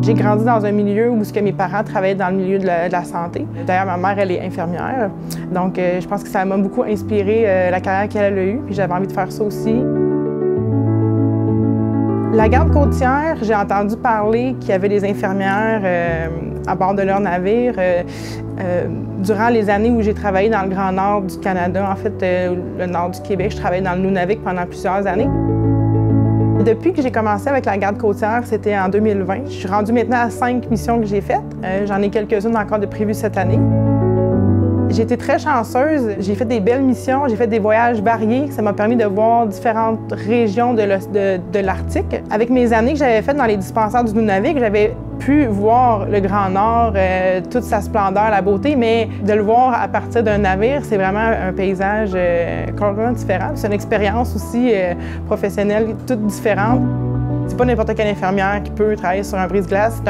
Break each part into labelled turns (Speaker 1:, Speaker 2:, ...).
Speaker 1: J'ai grandi dans un milieu où mes parents travaillaient dans le milieu de la santé. D'ailleurs, ma mère, elle est infirmière. Donc, je pense que ça m'a beaucoup inspiré la carrière qu'elle a eue, puis j'avais envie de faire ça aussi. La garde côtière, j'ai entendu parler qu'il y avait des infirmières à bord de leur navire. Durant les années où j'ai travaillé dans le Grand Nord du Canada, en fait, le nord du Québec, je travaillais dans le Nunavik pendant plusieurs années. Depuis que j'ai commencé avec la garde côtière, c'était en 2020. Je suis rendue maintenant à 5 missions que j'ai faites. J'en ai quelques-unes encore de prévues cette année. J'ai été très chanceuse. J'ai fait des belles missions, j'ai fait des voyages variés. Ça m'a permis de voir différentes régions de l'Arctique. Avec mes années que j'avais faites dans les dispensaires du Nunavik, j'avais pu voir le Grand Nord, toute sa splendeur, la beauté, mais de le voir à partir d'un navire, c'est vraiment un paysage complètement différent. C'est une expérience aussi professionnelle toute différente. C'est pas n'importe quelle infirmière qui peut travailler sur un brise-glace.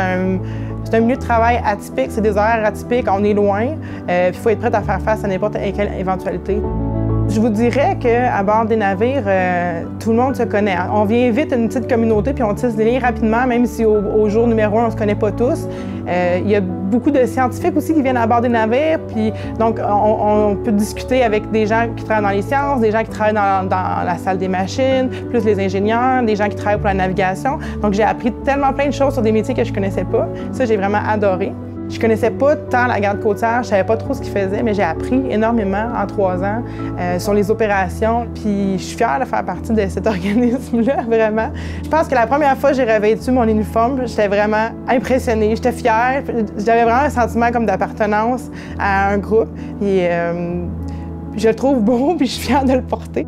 Speaker 1: C'est un milieu de travail atypique, c'est des horaires atypiques, on est loin. Il faut être prêt à faire face à n'importe quelle éventualité. Je vous dirais qu'à bord des navires, tout le monde se connaît. On vient vite une petite communauté puis on tisse des liens rapidement, même si au jour numéro 1, on ne se connaît pas tous. Il y a beaucoup de scientifiques aussi qui viennent à bord des navires, puis donc on peut discuter avec des gens qui travaillent dans les sciences, des gens qui travaillent dans la salle des machines, plus les ingénieurs, des gens qui travaillent pour la navigation. Donc j'ai appris tellement plein de choses sur des métiers que je ne connaissais pas. Ça, j'ai vraiment adoré. Je ne connaissais pas tant la garde côtière, je ne savais pas trop ce qu'ils faisaient, mais j'ai appris énormément en 3 ans sur les opérations. Puis je suis fière de faire partie de cet organisme-là, vraiment. Je pense que la première fois que j'ai revêtu mon uniforme, j'étais vraiment impressionnée, j'étais fière. J'avais vraiment un sentiment comme d'appartenance à un groupe. Et je le trouve beau, puis je suis fière de le porter.